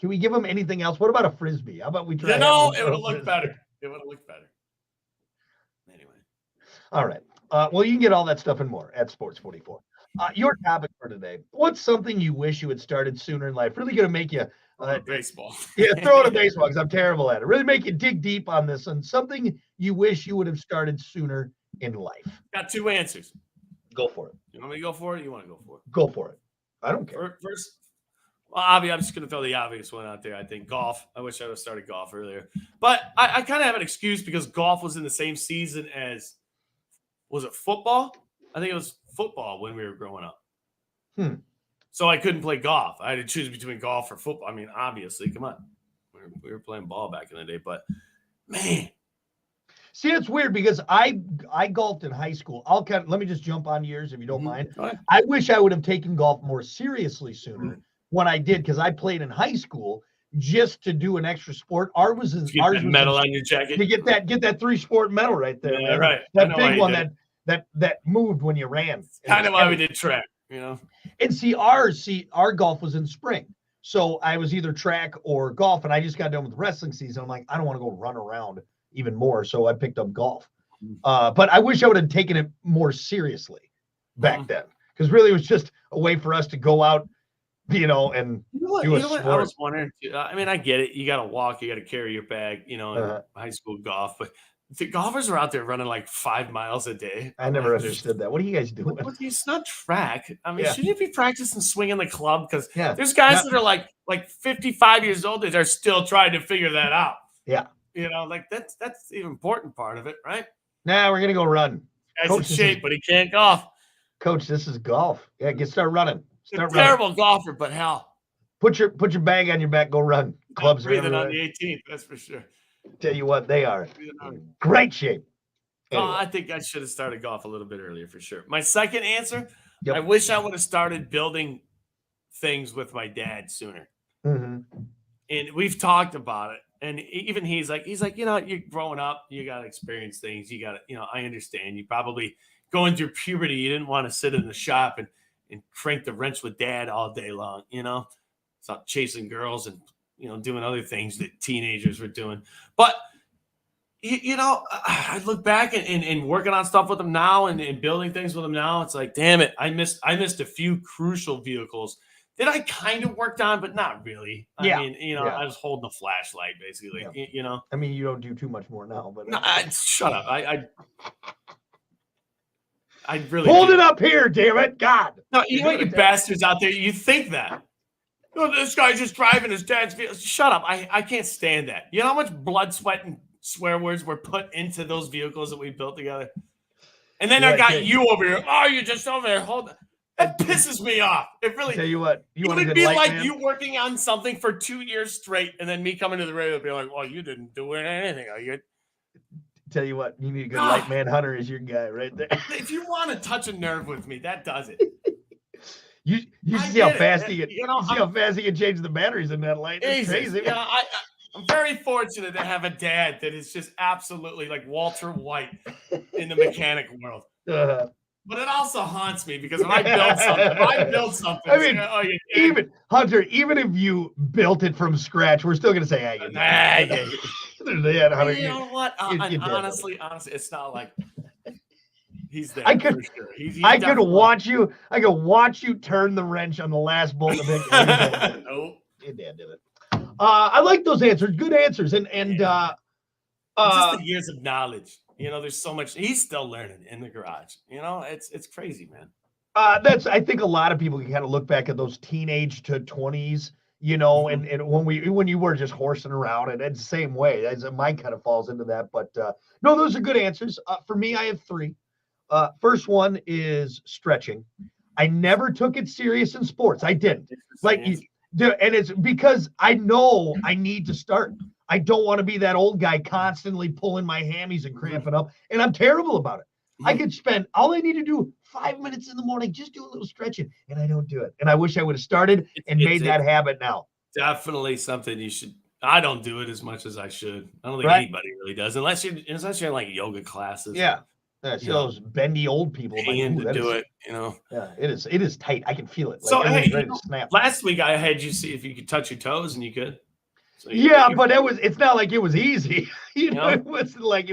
can we give him anything else? What about a frisbee? How about we try? It would have looked better. It would have looked better. Anyway. All right. Well, you can get all that stuff and more at Sports 44. Your topic for today: what's something you wish you had started sooner in life? Really going to make you. Baseball. Yeah, throw it a baseball because I'm terrible at it. Really make you dig deep on this and something you wish you would have started sooner in life. Got 2 answers. Go for it. You want me to go for it? Or you want to go for it? Go for it. I don't care. First, well, I'm just going to throw the obvious one out there. I think golf. I wish I would have started golf earlier. But I kind of have an excuse because golf was in the same season as, was it football? I think it was football when we were growing up. So I couldn't play golf. I had to choose between golf or football. I mean, obviously, come on. We were playing ball back in the day, but man. See, it's weird because I golfed in high school. Let me just jump on yours if you don't mind. I wish I would have taken golf more seriously sooner when I did, because I played in high school just to do an extra sport. Ours was medal on your jacket. To get that 3-sport medal right there. Yeah, right. That big one that moved when you ran. Kind of why we did track, you know. And our golf was in spring. So I was either track or golf, and I just got done with wrestling season. I'm like, I don't want to go run around even more. So I picked up golf. But I wish I would have taken it more seriously back then, because really it was just a way for us to go out, and do a sport. I was wondering, I mean, I get it. You got to walk, you got to carry your bag, in high school golf, but the golfers are out there running like 5 miles a day. I never understood that. What are you guys doing? It's not track. I mean, shouldn't you be practicing swinging the club? Because there's guys that are like 55 years old that are still trying to figure that out. Yeah. That's the important part of it, right? Nah, we're gonna go run. Guy's in shape, but he can't golf. Coach, this is golf. Yeah, start running. Terrible golfer, but hell. Put your bag on your back, go run. Clubs are breathing on the 18th, that's for sure. Tell you what, they are in great shape. Anyway. I think I should have started golf a little bit earlier for sure. My second answer, I wish I would have started building things with my dad sooner. Mm-hmm. And we've talked about it. And even he's like, you're growing up, you got to experience things. You got to, I understand. You probably going through puberty, you didn't want to sit in the shop and crank the wrench with dad all day long, Stop chasing girls and, doing other things that teenagers were doing. But, I look back and working on stuff with them now and building things with them now. It's like, damn it, I missed a few crucial vehicles that I kind of worked on, but not really. I mean, I was holding a flashlight basically, I mean, you don't do too much more now, but no, shut up. I really hold it up here, damn it, God. No, you bastards out there, you think that. This guy's just driving his dad's vehicle. Shut up. I can't stand that. You know how much blood, sweat, and swear words were put into those vehicles that we built together? And then I got you over here. Oh, you're just over there. Hold on. That pisses me off. It really. Tell you what, it would be like you working on something for 2 years straight, and then me coming to the radio and be like, "Well, you didn't do anything, are you?" Tell you what, you need a good light man. Hunter is your guy right there. If you want to touch a nerve with me, that does it. You see how fast he can change the batteries in that light. It's crazy. I'm very fortunate to have a dad that is just absolutely like Walter White in the mechanic world. But it also haunts me because if I build something, I mean, even if you built it from scratch, we're still gonna say, you know what? Honestly, it's not like he's there. I could watch you turn the wrench on the last bolt of it. Nope. Your dad did it. I like those answers. Good answers. And just the years of knowledge. There's so much. He's still learning in the garage. It's crazy, man. I think a lot of people can kind of look back at those teenage to 20s, and when you were just horsing around, and it's the same way. Mine kind of falls into that. But no, those are good answers. For me, I have 3. First one is stretching. I never took it serious in sports. I didn't. And it's because I know I need to start. I don't want to be that old guy constantly pulling my hammies and cramping up, and I'm terrible about it. I could spend all I need to do 5 minutes in the morning, just do a little stretching, and I don't do it. And I wish I would have started and made that habit now. Definitely something you should. I don't do it as much as I should. I don't think Right. anybody really does, unless you're in like yoga classes. Yeah. See those bendy old people. Paying to do it, you know. Yeah, it is tight. I can feel it. Like So everything's hey, ready to snap. last week I had you see if you could touch your toes, and you could. So yeah, but it's not like it was easy. You know, it wasn't like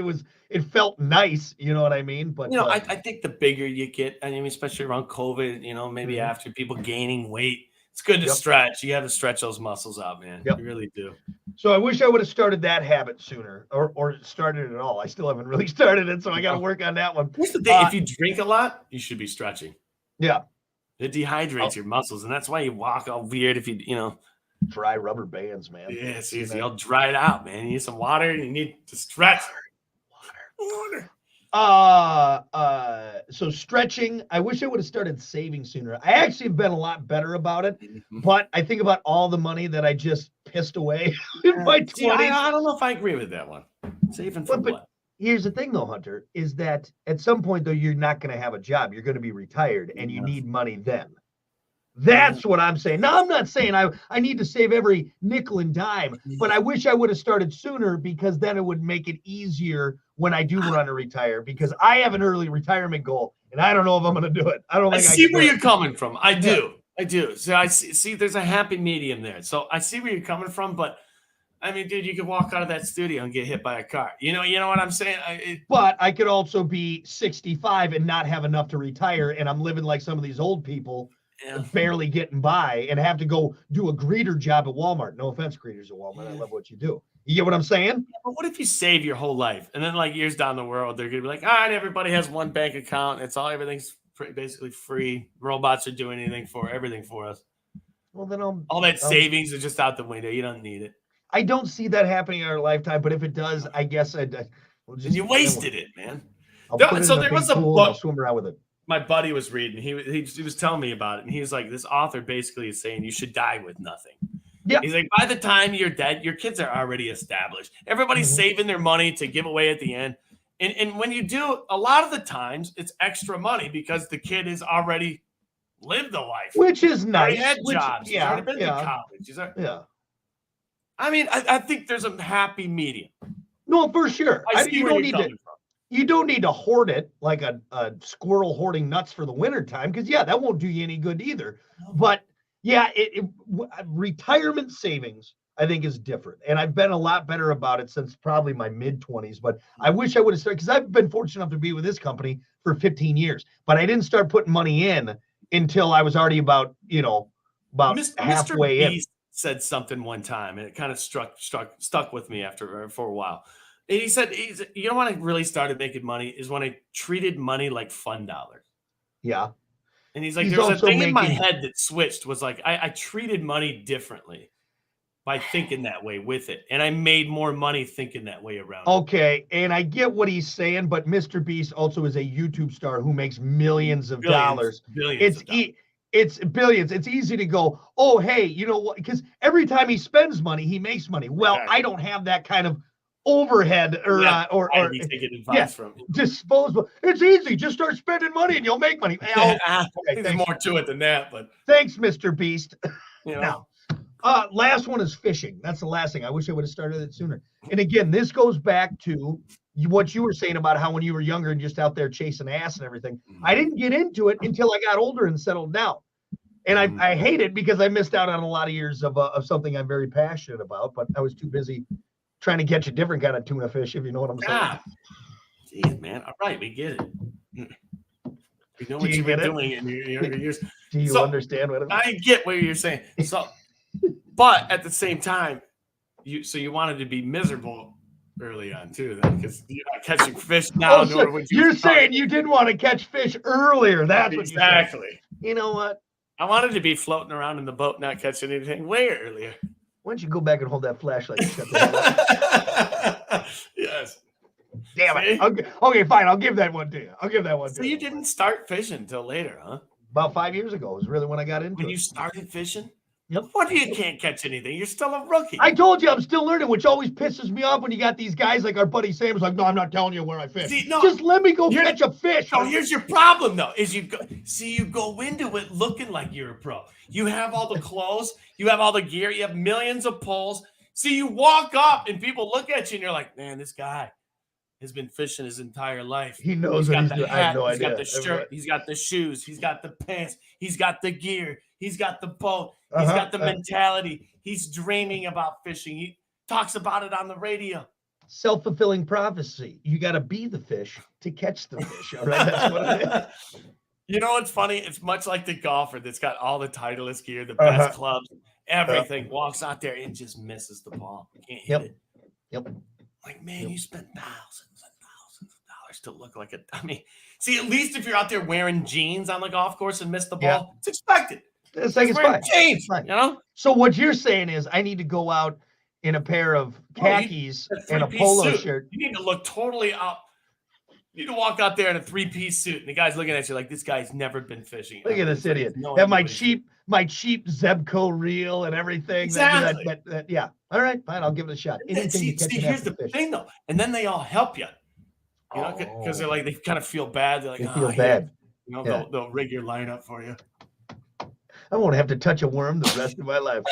it felt nice, you know what I mean? But you know, I think the bigger you get, I mean, especially around COVID, you know, maybe after people gaining weight, it's good to stretch. You have to stretch those muscles out, man. You really do. So I wish I would have started that habit sooner, or started it at all. I still haven't really started it, so I got to work on that one. Here's the thing: if you drink a lot, you should be stretching. Yeah, it dehydrates your muscles, and that's why you walk all weird if you know. Dry rubber bands, man. Yeah, it's easy. You'll dry it out, man. You need some water, and you need to stretch. Water. So stretching, I wish I would have started saving sooner. I actually have been a lot better about it, but I think about all the money that I just pissed away in my 20s. I don't know if I agree with that one. Saving for what? Here's the thing, though, Hunter, is that at some point, though, you're not going to have a job. You're going to be retired, and you need money then. That's what I'm saying. Now, I'm not saying I need to save every nickel and dime, but I wish I would have started sooner, because then it would make it easier when I do want to retire, because I have an early retirement goal, and I don't know if I'm going to do it. I don't think I see where you're coming from. I do. I do. So I see there's a happy medium there. So I see where you're coming from, but I mean, dude, you could walk out of that studio and get hit by a car. You know what I'm saying? But I could also be 65 and not have enough to retire, and I'm living like some of these old people. Barely getting by, and have to go do a greeter job at Walmart. No offense, greeters at Walmart. I love what you do. You get what I'm saying? Yeah, but what if you save your whole life, and then like years down the road, they're gonna be like, all right, everybody has one bank account. It's everything's basically free. Robots are doing everything for us. Well, then all that savings are just out the window. You don't need it. I don't see that happening in our lifetime, but if it does, I guess you wasted it, man. So there was a book. I'll swim around with it. My buddy was reading. He was telling me about it, and he was like, "This author basically is saying you should die with nothing." Yeah. He's like, by the time you're dead, your kids are already established. Everybody's saving their money to give away at the end, and when you do, a lot of the times it's extra money because the kid has already lived a life, which is nice. Had jobs. He's already been to college. I mean, I think there's a happy medium. No, for sure. You don't need to hoard it like a squirrel hoarding nuts for the winter time, because that won't do you any good either. But retirement savings, I think, is different, and I've been a lot better about it since probably my mid-20s. But I wish I would have started, because I've been fortunate enough to be with this company for 15 years, but I didn't start putting money in until I was already about halfway in. Said something one time, and it kind of stuck with me for a while. And he said, you know when I really started making money is when I treated money like fun dollars. Yeah. And he's like, there's a thing in my head that switched, was like, I treated money differently by thinking that way with it. And I made more money thinking that way around. Okay. And I get what he's saying, but Mr. Beast also is a YouTube star who makes millions of dollars. It's billions. It's easy to go, oh, hey, you know what? Because every time he spends money, he makes money. Well, I don't have that kind of overhead or from disposable. It's easy. Just start spending money and you'll make money. There's more to it than that, but thanks, Mr. Beast. Now, last one is fishing. That's the last thing. I wish I would have started it sooner. And again, this goes back to what you were saying about how when you were younger and just out there chasing ass and everything. I didn't get into it until I got older and settled down. And I hate it because I missed out on a lot of years of something I'm very passionate about, but I was too busy trying to catch a different kind of tuna fish, if you know what I'm saying. Geez, man. All right, we get it. We know what you've been doing in your younger years. Do you understand what I get what you're saying. So, but at the same time, you wanted to be miserable early on too, then, because you're not catching fish now. You're saying you didn't want to catch fish earlier. That's exactly. What you know what? I wanted to be floating around in the boat, not catching anything way earlier. Why don't you go back and hold that flashlight? Yes. Damn it. Okay, fine. I'll give that one to you. So you didn't start fishing until later, huh? About 5 years ago is really when I got into it. When you started fishing? Yep. What do you can't catch anything? You're still a rookie. I told you I'm still learning, which always pisses me off when you got these guys like our buddy Sam's like, no, I'm not telling you where I fish. See, no, just let me go catch a fish. So here's your problem, though, is you go into it looking like you're a pro. You have all the clothes, you have all the gear, you have millions of poles. See, you walk up and people look at you and you're like, man, this guy has been fishing his entire life. He knows what he's doing. I have no idea. He's got the shirt. He's got the shoes. He's got the pants. He's got the gear. He's got the boat. He's got the mentality. He's dreaming about fishing. He talks about it on the radio. Self-fulfilling prophecy. You got to be the fish to catch the fish. All right, that's what it is. You know what's funny? It's much like the golfer that's got all the Titleist gear, the best clubs, everything. Walks out there and just misses the ball. Can't hit it. Yep. Like, man, you spent thousands and thousands of dollars to look like a dummy. See, at least if you're out there wearing jeans on the golf course and miss the ball, it's expected. It's like it's fine. Jeans, you know? So what you're saying is I need to go out in a pair of khakis and a polo shirt. You need to look totally up. You need to walk out there in a 3-piece suit, and the guy's looking at you like, this guy's never been fishing. Look at this idiot. Have my cheap Zebco reel and everything. Exactly. Yeah. All right, fine. I'll give it a shot. See, here's the thing, though. And then they all help you. You know, because they're like, they kind of feel bad. They're like, they feel bad. You know, they'll rig your line up for you. I won't have to touch a worm the rest of my life.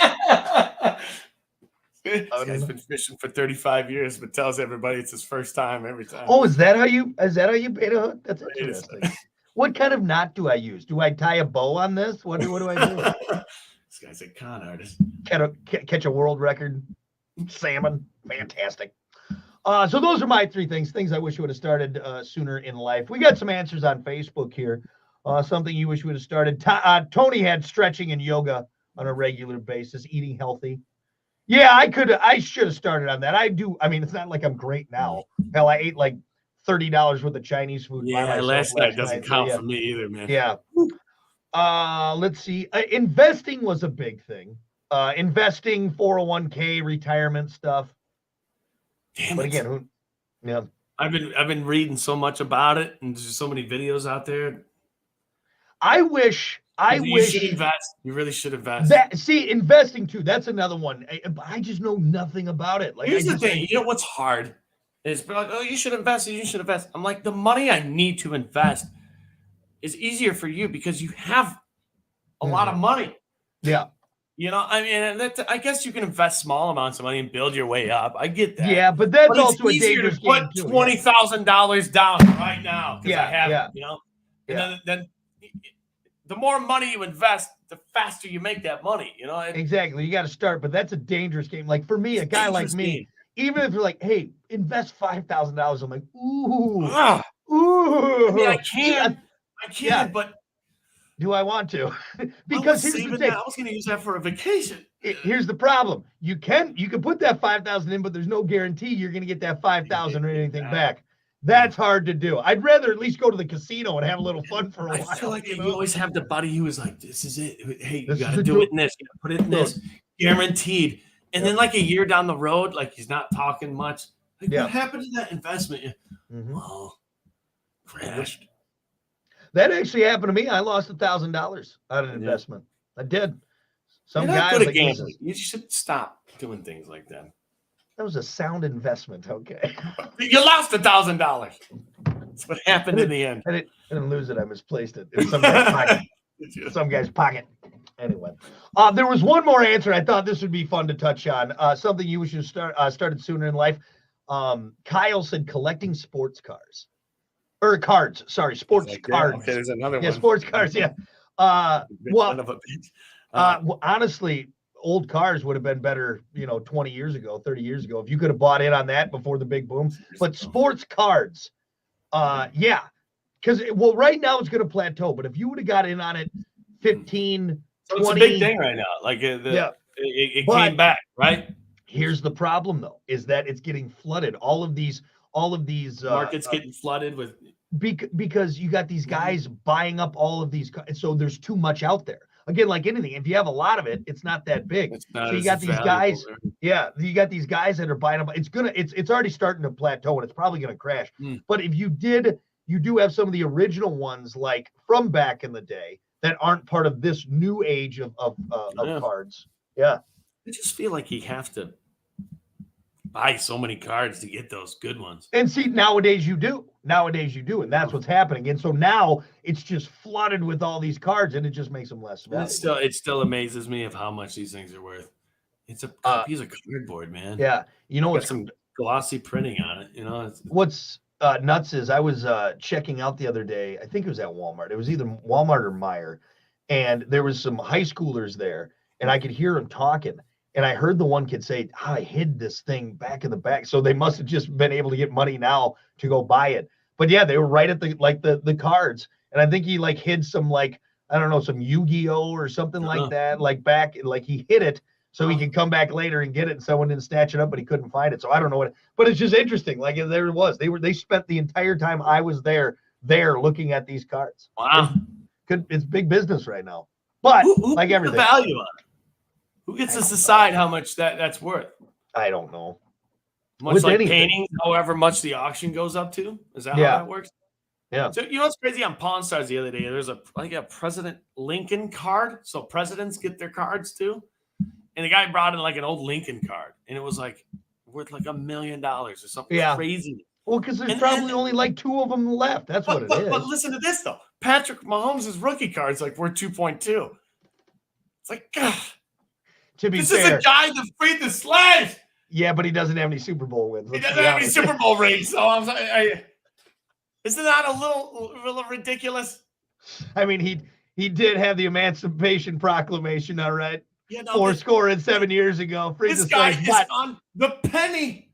This guy's been fishing for 35 years, but tells everybody it's his first time every time. Oh, is that how you bait a hook? That's interesting. What kind of knot do I use? Do I tie a bow on this? What do I do? This guy's a con artist. Catch a world record salmon. Fantastic. So those are my 3 things I wish you would have started sooner in life. We got some answers on Facebook here. Something you wish you would have started. Tony had stretching and yoga on a regular basis, eating healthy. Yeah, I should have started on that. I do. I mean, it's not like I'm great now. Hell, I ate like $30 worth of Chinese food. Yeah, last night doesn't count for me either, man. Yeah. Let's see. Investing was a big thing. Investing, 401k, retirement stuff. Damn but it. Again, yeah. I've been reading so much about it, and there's so many videos out there. I wish you should invest. You really should invest. Investing too. That's another one. I just know nothing about it. Like, here's the thing. You know what's hard? It's like, oh, you should invest. You should invest. I'm like, the money I need to invest is easier for you because you have a lot of money. Yeah. You know, I mean, I guess you can invest small amounts of money and build your way up. I get that. Yeah, but that's also a dangerous game too. Put $20,000 down right now because I have it, you know. And then the more money you invest, the faster you make that money, you know. Exactly. You got to start, but that's a dangerous game. Like for me, a guy like me, even if you're like, hey, invest $5,000, I'm like, ooh. I mean, I can, but do I want to? Because I was going to use that for a vacation. Here's the problem. You can put that $5,000 in, but there's no guarantee you're going to get that $5,000 or anything back. That's hard to do. I'd rather at least go to the casino and have a little fun for a while. I feel like you always have the buddy who is like, this is it. Hey, you got to do it in this. You got to put it in this. Guaranteed. And then like a year down the road, like he's not talking much. Like, what happened to that investment? Oh, crashed. That actually happened to me. I lost $1,000 on an investment. I did. Some guy was like, you should stop doing things like that. That was a sound investment. Okay. You lost $1,000. That's what happened in the end. I didn't lose it. I misplaced it in some guy's pocket. Some guy's pocket. Anyway, there was one more answer. I thought this would be fun to touch on. Something you should started sooner in life. Kyle said collecting sports cars. Or cards. Sorry, sports cards. Okay, there's another one. Yeah, sports cars. Yeah. Honestly, old cars would have been better, 20 years ago, 30 years ago, if you could have bought in on that before the big boom. But sports cards, because right now it's going to plateau. But if you would have got in on it 15, so 20, it's a big thing right now. Like it came back, right? Here's the problem, though, is that it's getting flooded. All of these markets getting flooded with because you got these guys buying up all of these, so there's too much out there. Again, like anything, if you have a lot of it, it's not that big. So you got these guys, you got these guys that are buying up. It's already starting to plateau, and it's probably gonna crash. But if you do have some of the original ones, like from back in the day, that aren't part of this new age of cards. Yeah. I just feel like you have to buy so many cards to get those good ones. And see, nowadays you do. And that's what's happening. And so now it's just flooded with all these cards, and it just makes them less valuable. It still amazes me of how much these things are worth. It's a piece of cardboard, man. Yeah. You know what's some glossy printing on it, you know. What's nuts is I was checking out the other day. I think it was at Walmart. It was either Walmart or Meijer, and there was some high schoolers there, and I could hear them talking. And I heard the one kid say, I hid this thing back in the back. So they must have just been able to get money now to go buy it. But yeah, they were right at the cards. And I think he like hid some like, I don't know, some Yu-Gi-Oh or something like that, like back, like he hid it so he could come back later and get it. And someone didn't snatch it up, but he couldn't find it. So I don't know but it's just interesting. Like there it was. They spent the entire time I was there looking at these cards. Wow. It's big business right now. But who like everything. The value on it? Who gets to decide how much that's worth? I don't know. Much with like paintings, however much the auction goes up to. Is that how that works? Yeah. So you know what's crazy on Pawn Stars the other day? There's a President Lincoln card. So presidents get their cards too. And the guy brought in like an old Lincoln card, and it was like worth like $1 million or something crazy. Well, because there's probably only like 2 of them left. That's what it is. But listen to this though. Patrick Mahomes' rookie card is like worth 2.2. It's like, God. To be this fair, is a guy that freed the slaves. Yeah, but he doesn't have any Super Bowl wins. He doesn't have any Super Bowl rings. So I'm sorry. Isn't that a little ridiculous? I mean, he did have the Emancipation Proclamation, all right. Yeah, no, 407 years ago. This guy is on the penny.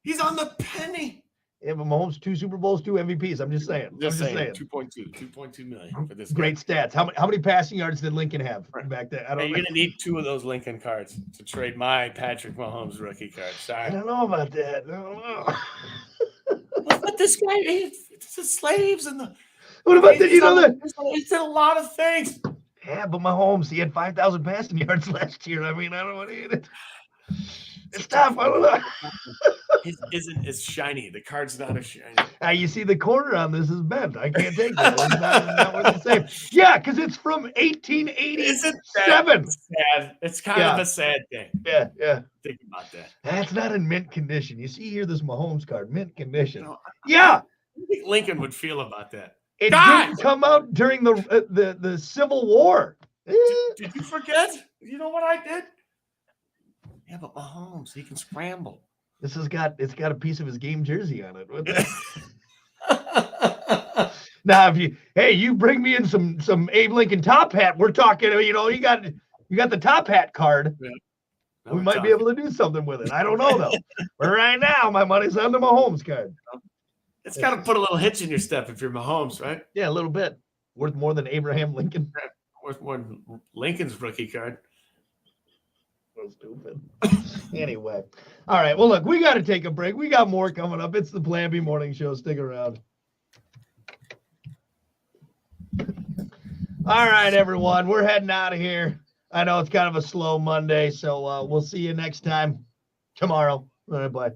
He's on the penny. Yeah, but Mahomes 2 Super Bowls, 2 MVPs. I'm just saying. 2.2 million for this. Great stats. How many passing yards did Lincoln have back then? You're gonna need 2 of those Lincoln cards to trade my Patrick Mahomes rookie card. Sorry. I don't know about that. I don't know. But this guy, it's the slaves and the. What about that? You know that he did a lot of things. Yeah, but Mahomes, he had 5,000 passing yards last year. I mean, I don't know what he did. It's tough. I don't know. It isn't as shiny. The card's not as shiny. You see, the corner on this is bent. I can't take that. It's not worth the same. Yeah, because it's from 1887. Sad. It's kind of a sad thing. Yeah. Think about that. That's not in mint condition. You see here, this Mahomes card, mint condition. Yeah. I think Lincoln would feel about that. It didn't come out during the Civil War. Did you forget? You know what I did? Yeah, but Mahomes, he can scramble. It's got a piece of his game jersey on it. Now, if you bring me in some Abe Lincoln top hat, we're talking. You know, you got the top hat card. Yeah. We might be able to do something with it. I don't know though. But right now, my money's on the Mahomes card. It's got to put a little hitch in your step if you're Mahomes, right? Yeah, a little bit. Worth more than Abraham Lincoln. Worth more than Lincoln's rookie card. So stupid. Anyway. All right. Well, look, we got to take a break. We got more coming up. It's the Plan B Morning Show. Stick around. All right, everyone. We're heading out of here. I know it's kind of a slow Monday, so we'll see you next time tomorrow. All right, bye.